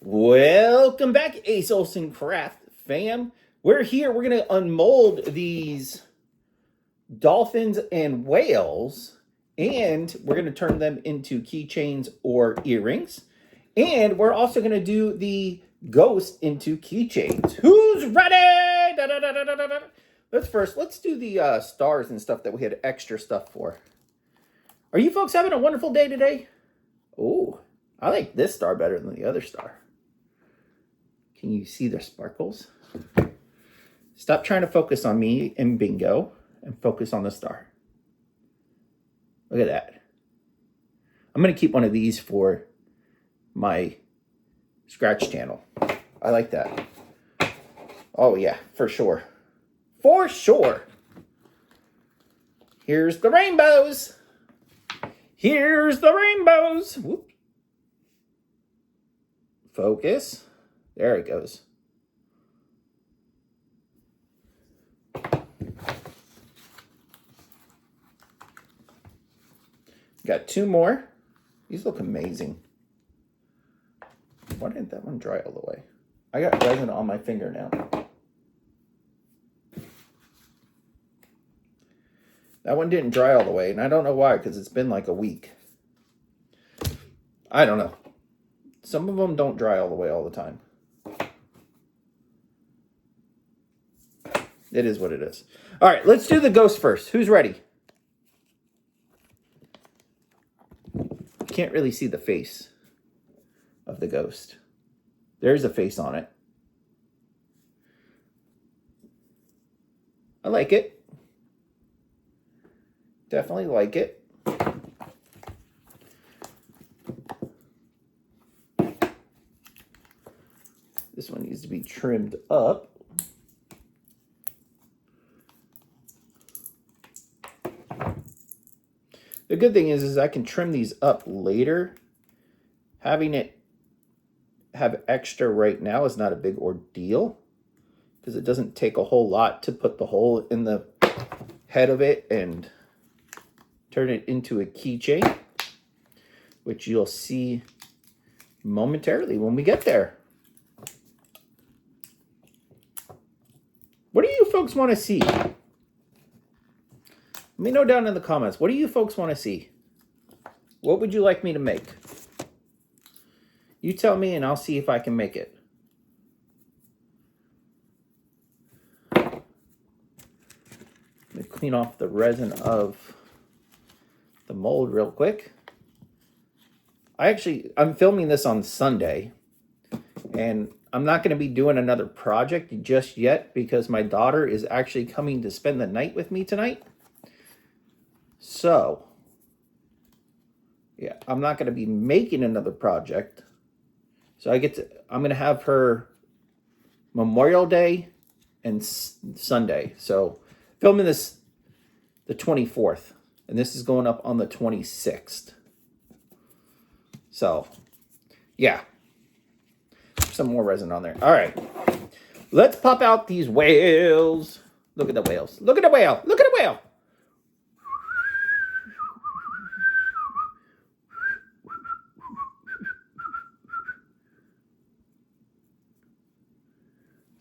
Welcome back, Ace Olsen Craft fam. We're here. We're going to unmold these dolphins and whales, and we're going to turn them into keychains or earrings. And we're also going to do the ghost into keychains. Who's ready? Da, da, da, da, da, da. Let's do the stars and stuff that we had extra stuff for. Are you folks having a wonderful day today? Oh, I like this star better than the other star. Can you see the sparkles? Stop trying to focus on me and bingo and focus on the star. Look at that. I'm going to keep one of these for my scratch channel. I like that. Oh yeah, for sure. For sure. Here's the rainbows. Here's the rainbows. Whoop. Focus. There it goes. Got two more. These look amazing. Why didn't that one dry all the way? I got resin on my finger now. That one didn't dry all the way, and I don't know why, because it's been like a week. I don't know. Some of them don't dry all the way all the time. It is what it is. All right, let's do the ghost first. Who's ready? Can't really see the face of the ghost. There's a face on it. I like it. Definitely like it. This one needs to be trimmed up. The good thing is I can trim these up later. Having it have extra right now is not a big ordeal because it doesn't take a whole lot to put the hole in the head of it and turn it into a keychain, which you'll see momentarily when we get there. What do you folks want to see? Let me know down in the comments. What do you folks want to see? What would you like me to make? You tell me and I'll see if I can make it. Let me clean off the resin of the mold real quick. I'm filming this on Sunday, and I'm not going to be doing another project just yet because my daughter is actually coming to spend the night with me tonight. So, yeah, I'm not going to be making another project. So I'm going to have her Memorial Day and Sunday. So, filming this the 24th, and this is going up on the 26th. So, yeah. Some more resin on there. All right. Let's pop out these whales. Look at the whales. Look at the whale. Look at the whale.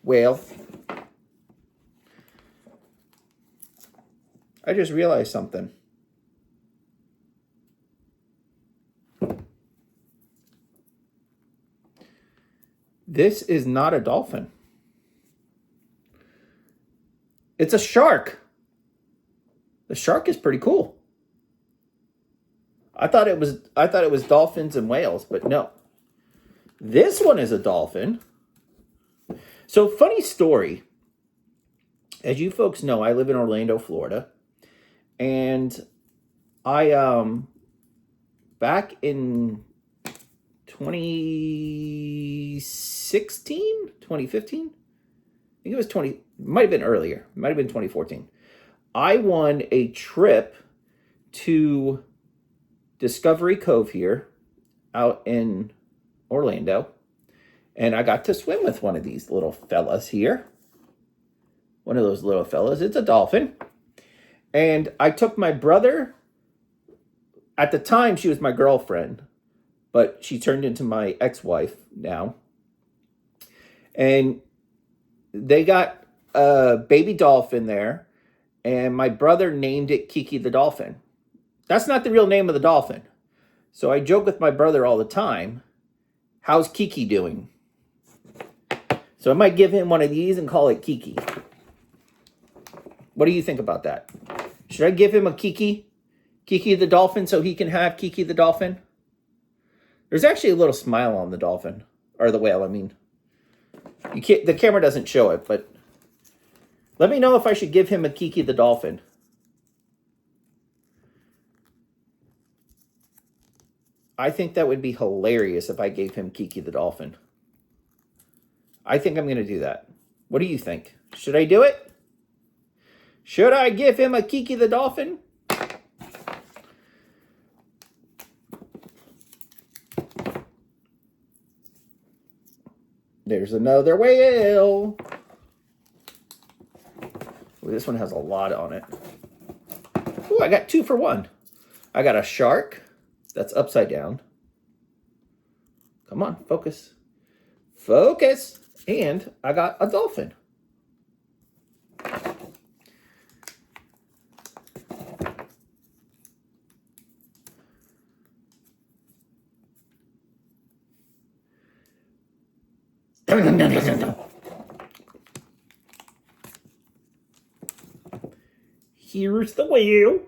Whale. I just realized something. This is not a dolphin. It's a shark. The shark is pretty cool. I thought it was dolphins and whales, but no. This one is a dolphin. So, funny story. As you folks know, I live in Orlando, Florida. And I back in 2016, 2015, I think it was might have been earlier, might have been 2014. I won a trip to Discovery Cove here out in Orlando, and I got to swim with one of these little fellas here. One of those little fellas. It's a dolphin. And I took my brother. At the time, she was my girlfriend, but she turned into my ex-wife now. And they got a baby dolphin there, and my brother named it Kiki the Dolphin. That's not the real name of the dolphin. So I joke with my brother all the time, how's Kiki doing? So I might give him one of these and call it Kiki. What do you think about that? Should I give him a Kiki? Kiki the Dolphin so he can have Kiki the Dolphin? There's actually a little smile on the dolphin. Or the whale, I mean. You can't, the camera doesn't show it, but let me know if I should give him a Kiki the Dolphin. I think that would be hilarious if I gave him Kiki the Dolphin. I think I'm going to do that. What do you think? Should I do it? Should I give him a Kiki the Dolphin? There's another whale. Ooh, this one has a lot on it. Ooh, I got 2 for 1. I got a shark that's upside down. Come on, focus. Focus. And I got a dolphin. Here's the whale.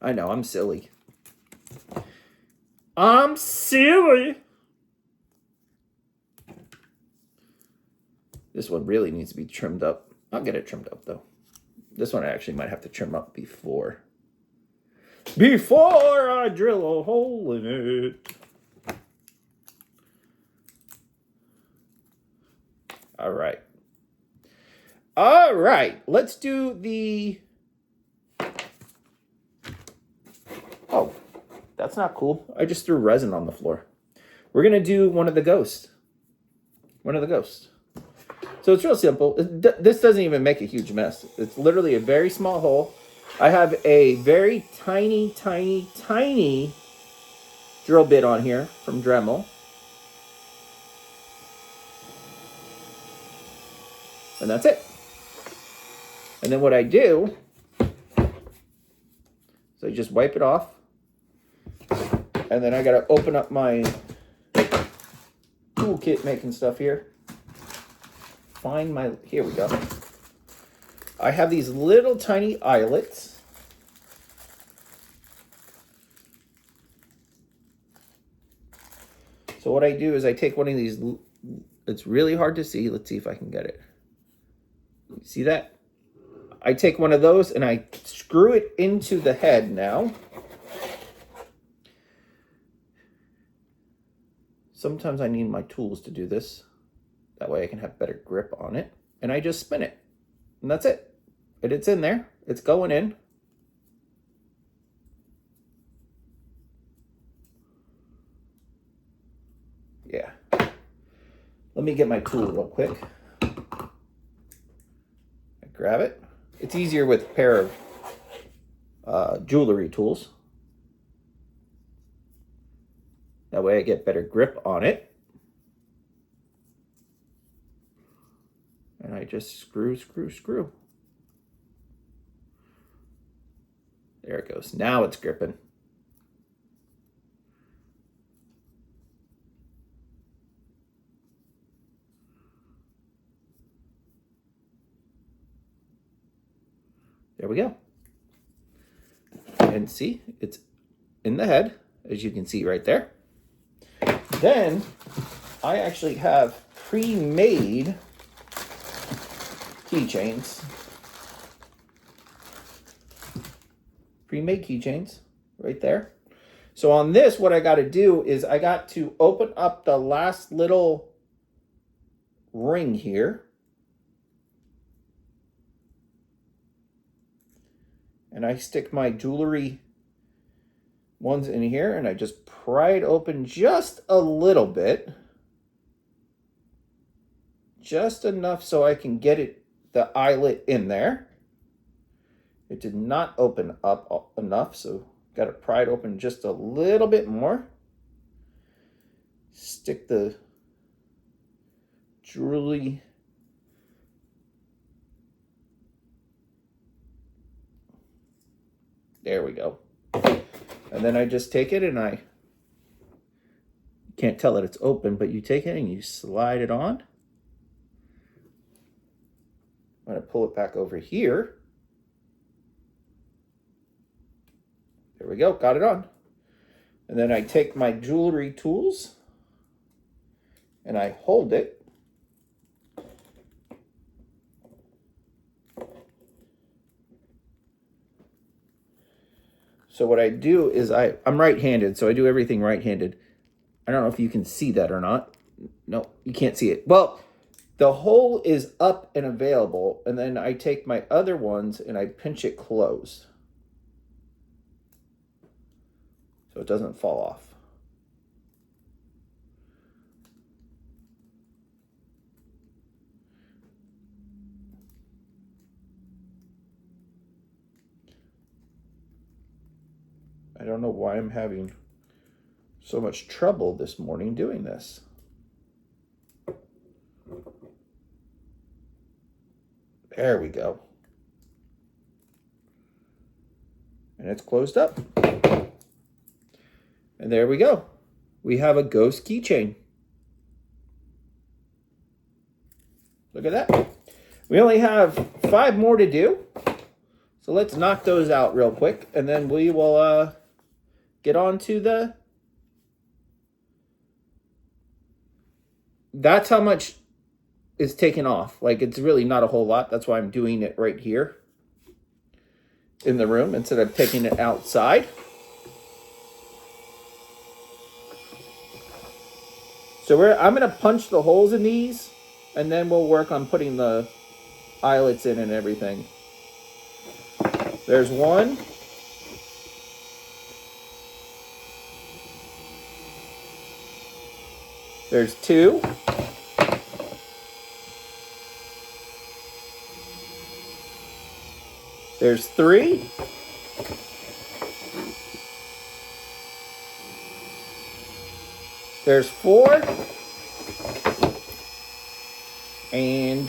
I know, I'm silly. I'm silly. This one really needs to be trimmed up. I'll get it trimmed up, though. This one I actually might have to trim up before I drill a hole in it. All right. All right. Let's do the... Oh, that's not cool. I just threw resin on the floor. We're going to do one of the ghosts. One of the ghosts. So it's real simple. This doesn't even make a huge mess. It's literally a very small hole. I have a very tiny, tiny, tiny drill bit on here from Dremel. And that's it. And then what I do is I just wipe it off. And then I got to open up my toolkit making stuff here. Find my, here we go. I have these little tiny eyelets. So what I do is I take one of these, it's really hard to see. Let's see if I can get it. See that? I take one of those and I screw it into the head now. Sometimes I need my tools to do this. That way I can have better grip on it. And I just spin it. And that's it. And it's in there. It's going in. Yeah. Let me get my tool real quick. I grab it. It's easier with a pair of jewelry tools. That way I get better grip on it. And I just screw, screw, screw. There it goes. Now it's gripping. There we go. And see, it's in the head, as you can see right there. Then I actually have pre-made keychains. Pre-made keychains right there. So on this, what I got to do is I got to open up the last little ring here. And I stick my jewelry ones in here and I just pry it open just a little bit. Just enough so I can get it, the eyelet in there. It did not open up enough, so got to pry it open just a little bit more. stick the jewelry there we go. And then I just take it and I can't tell that it's open, but you take it and you slide it on. I'm going to pull it back over here. There we go, got it on. And then I take my jewelry tools and I hold it. So what I do is I'm right-handed, so I do everything right-handed. I don't know if you can see that or not. No, you can't see it. Well, the hole is up and available, and then I take my other ones and I pinch it closed, so it doesn't fall off. I don't know why I'm having so much trouble this morning doing this. There we go. And it's closed up. And there we go. We have a ghost keychain. Look at that. We only have 5 more to do. So let's knock those out real quick. And then we will get on to the... That's how much is taken off. Like, it's really not a whole lot. That's why I'm doing it right here in the room instead of taking it outside. So I'm going to punch the holes in these, and then we'll work on putting the eyelets in and everything. There's one. There's 2. There's 3. There's 4. And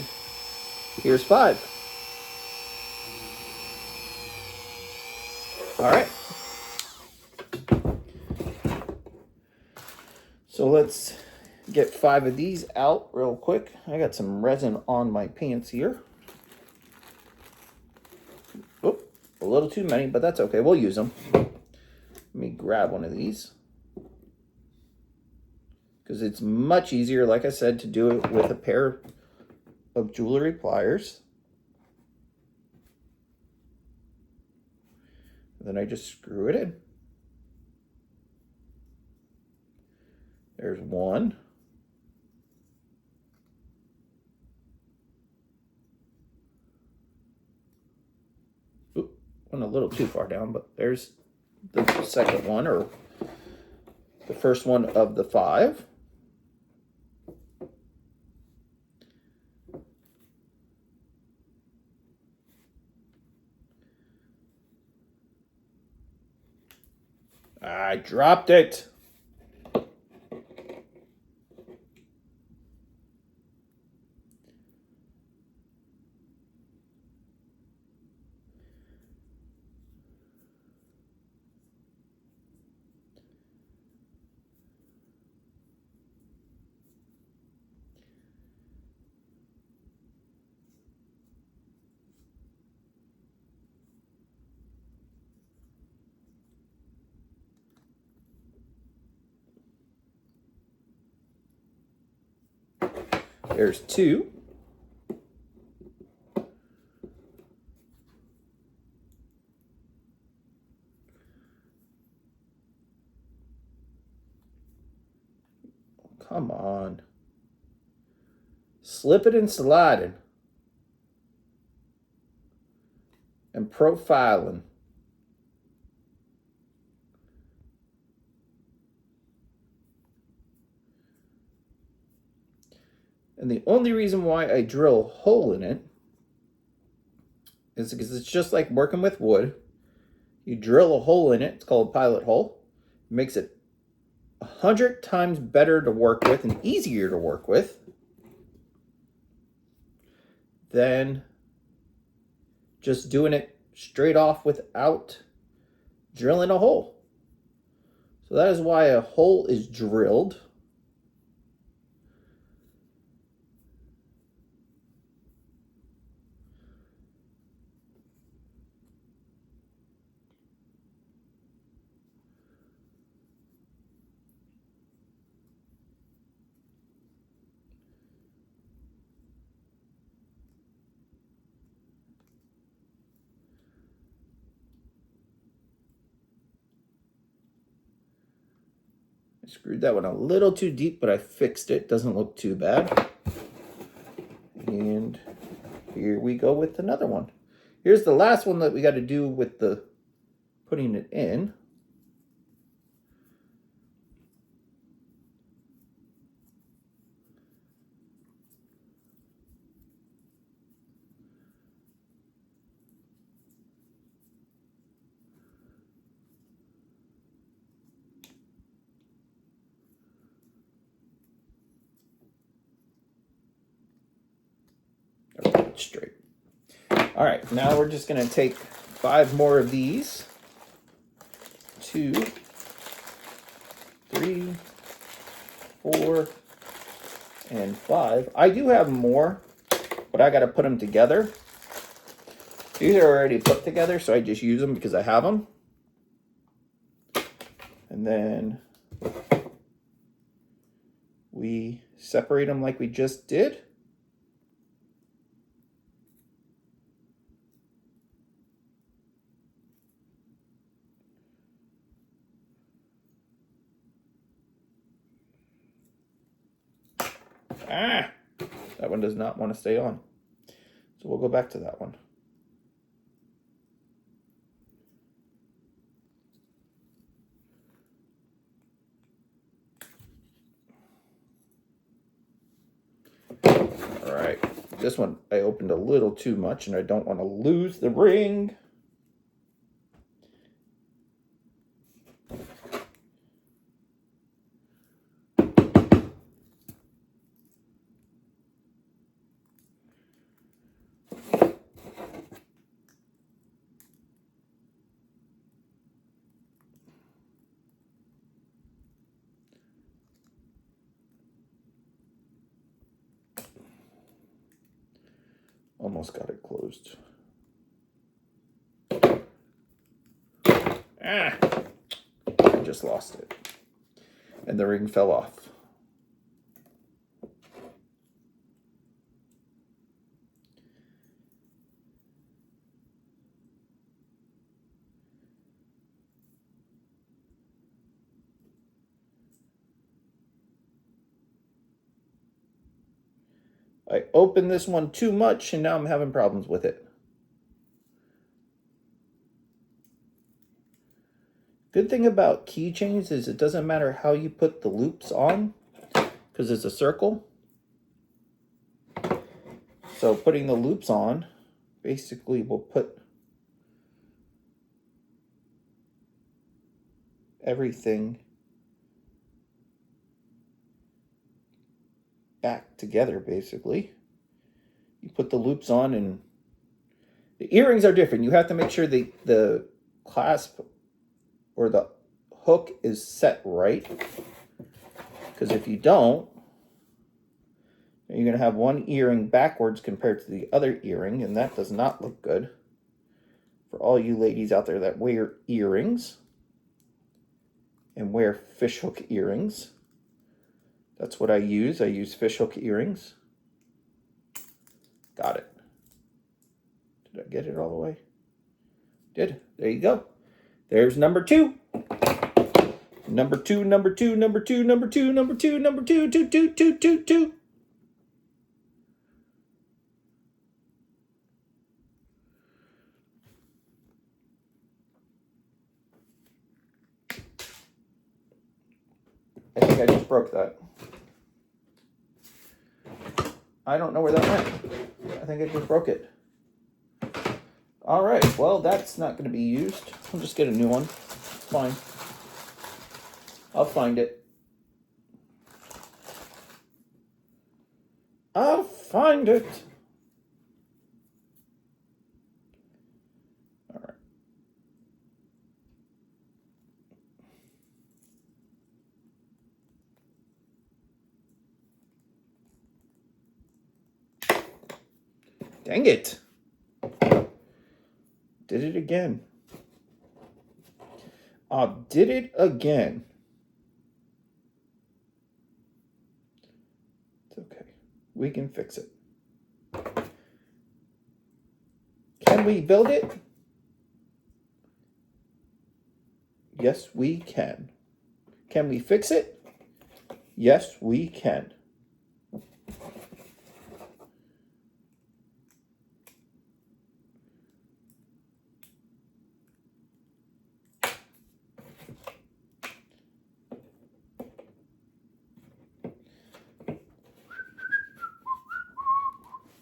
here's 5. All right. So let's get 5 of these out real quick. I got some resin on my pants here. Oh, a little too many, but that's okay. We'll use them. Let me grab one of these, because it's much easier, like I said, to do it with a pair of jewelry pliers. And then I just screw it in. There's 1. Oop, went a little too far down, but there's the second one, or the first one of the 5. I dropped it. There's 2. Come on. Slip it and sliding. And profiling. And the only reason why I drill a hole in it is because it's just like working with wood. You drill a hole in it. It's called a pilot hole. It makes it 100 times better to work with and easier to work with than just doing it straight off without drilling a hole. So that is why a hole is drilled. I screwed that one a little too deep, but I fixed it. Doesn't look too bad. And here we go with another one. Here's the last one that we got to do with the putting it in. Straight. All right, now we're just going to take 5 more of these. 2, 3, 4, and 5. I do have more, but I got to put them together. These are already put together, so I just use them because I have them. And then we separate them like we just did. Ah, that one does not want to stay on. So we'll go back to that one. All right, this one I opened a little too much and I don't want to lose the ring. Almost got it closed. Ah, I just lost it. And the ring fell off. I opened this one too much and now I'm having problems with it. Good thing about keychains is it doesn't matter how you put the loops on because it's a circle. So putting the loops on basically will put everything back together basically. You put the loops on and the earrings are different. You have to make sure the clasp or the hook is set right. Because if you don't, you're going to have one earring backwards compared to the other earring, and that does not look good. For all you ladies out there that wear earrings and wear fishhook earrings, that's what I use. I use fishhook earrings. Got it. Did I get it all the way? Did. There you go. There's number 2. Number 2, number 2, number 2, number 2, number 2, number 2, 2, 2, 2, 2, 2. I think I just broke that. I don't know where that went. I think I just broke it. All right, well, that's not going to be used. I'll just get a new one. Fine. I'll find it. find it. All right. Dang it. Did it again. Did it again. It's okay. We can fix it. Can we build it? Yes, we can. Can we fix it? Yes, we can.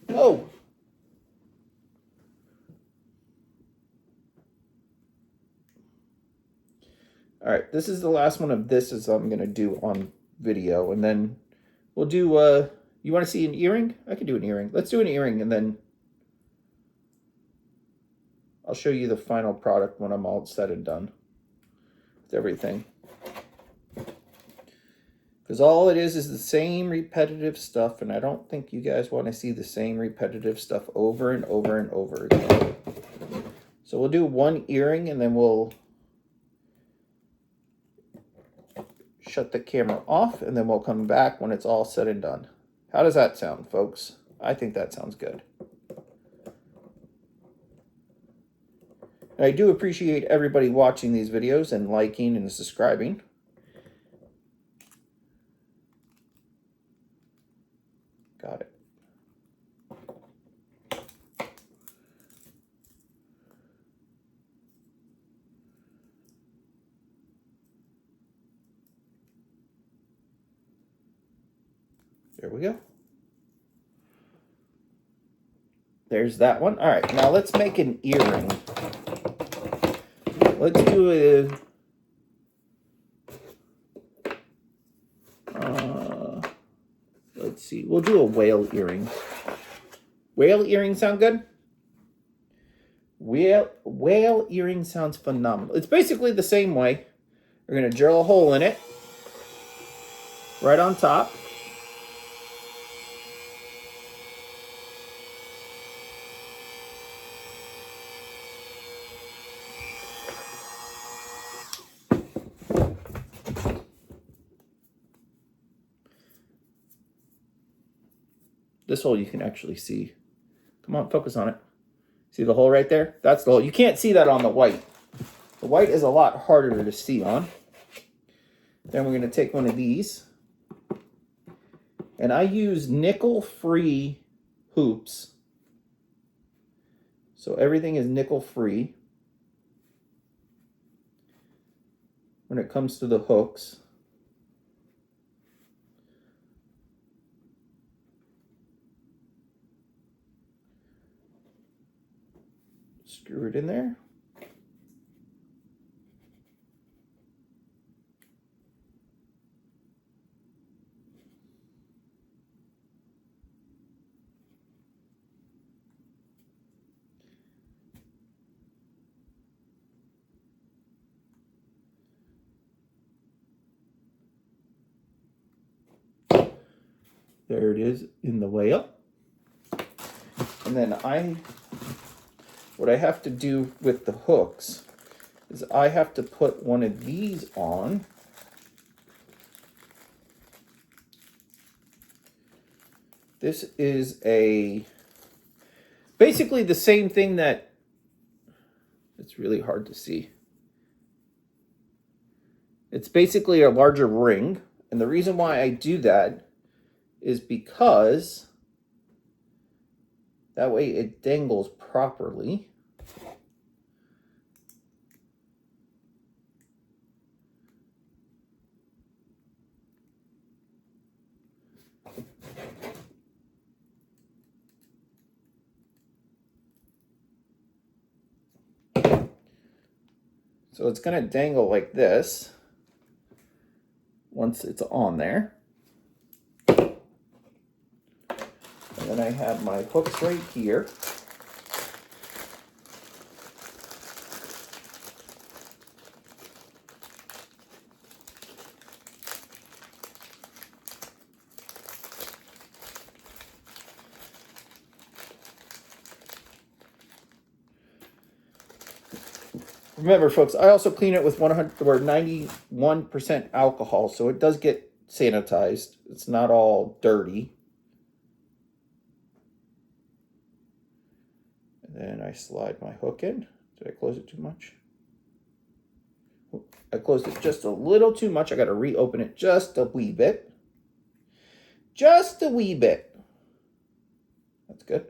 Oh. All right, this is the last one of this as I'm going to do on video, and then we'll do, you want to see an earring? I can do an earring. Let's do an earring, and then I'll show you the final product when I'm all said and done with everything. Because all it is the same repetitive stuff, and I don't think you guys want to see the same repetitive stuff over and over and over again. So we'll do one earring, and then we'll shut the camera off, and then we'll come back when it's all said and done. How does that sound, folks? I think that sounds good. And I do appreciate everybody watching these videos and liking and subscribing. Got it. There we go. There's that one. All right, now let's make an earring. Let's do a... let's see. We'll do a whale earring. Whale earring sound good? Whale earring sounds phenomenal. It's basically the same way. We're going to drill a hole in it. Right on top. This hole you can actually see. Come on, focus on it. See the hole right there? That's the hole. You can't see that on the white. The white is a lot harder to see on. Then we're going to take one of these. And I use nickel-free hoops. So everything is nickel-free when it comes to the hooks. Screw it in there. There it is in the whale. And then what I have to do with the hooks is I have to put one of these on. This is basically the same thing that, it's really hard to see. It's basically a larger ring. And the reason why I do that is because that way it dangles properly. So it's going to dangle like this once it's on there. And then I have my hooks right here. Remember, folks, I also clean it with 100 or 91% alcohol, so it does get sanitized. It's not all dirty. And then I slide my hook in. Did I close it too much? I closed it just a little too much. I got to reopen it just a wee bit. Just a wee bit. That's good.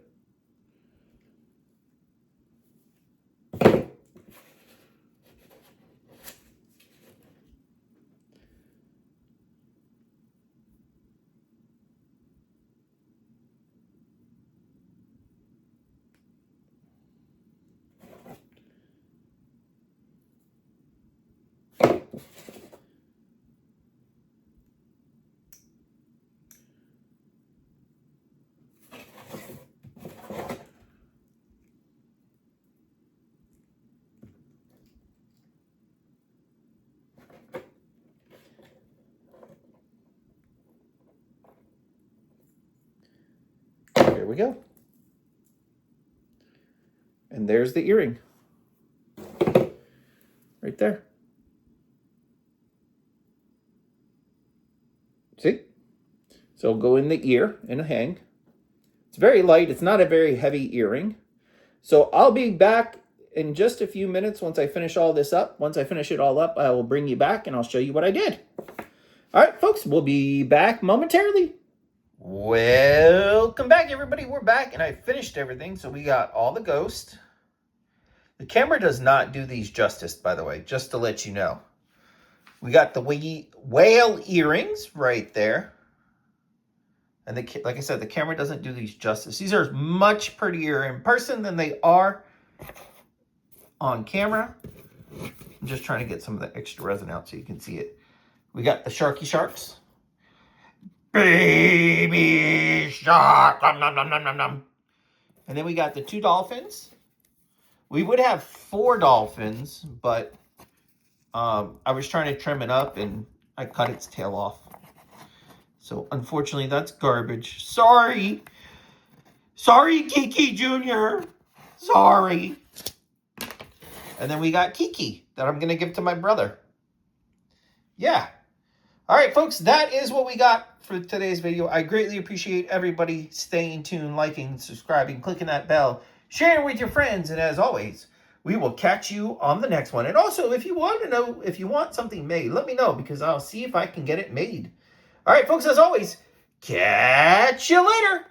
There we go. And there's the earring. Right there. See? So it'll go in the ear and a hang. It's very light. It's not a very heavy earring. So I'll be back in just a few minutes once I finish all this up. Once I finish it all up, I will bring you back and I'll show you what I did. All right, folks, we'll be back momentarily. Welcome back, everybody. We're back, and I finished everything. So we got all the ghost. The camera does not do these justice, by the way, just to let you know. We got the whale earrings right there. And like I said, the camera doesn't do these justice. These are much prettier in person than they are on camera. I'm just trying to get some of the extra resin out so you can see it. We got the Sharky Sharks. Baby shark. Nom, nom, nom, nom, nom, nom. And then we got the 2 dolphins. We would have 4 dolphins, but I was trying to trim it up and I cut its tail off. So unfortunately, that's garbage. Sorry. Sorry, Kiki Jr. Sorry. And then we got Kiki that I'm going to give to my brother. Yeah. All right, folks, that is what we got for today's video. I greatly appreciate everybody staying tuned, liking, subscribing, clicking that bell, sharing with your friends. And as always, we will catch you on the next one. And also, if you want to know, if you want something made, let me know because I'll see if I can get it made. All right, folks, as always, catch you later.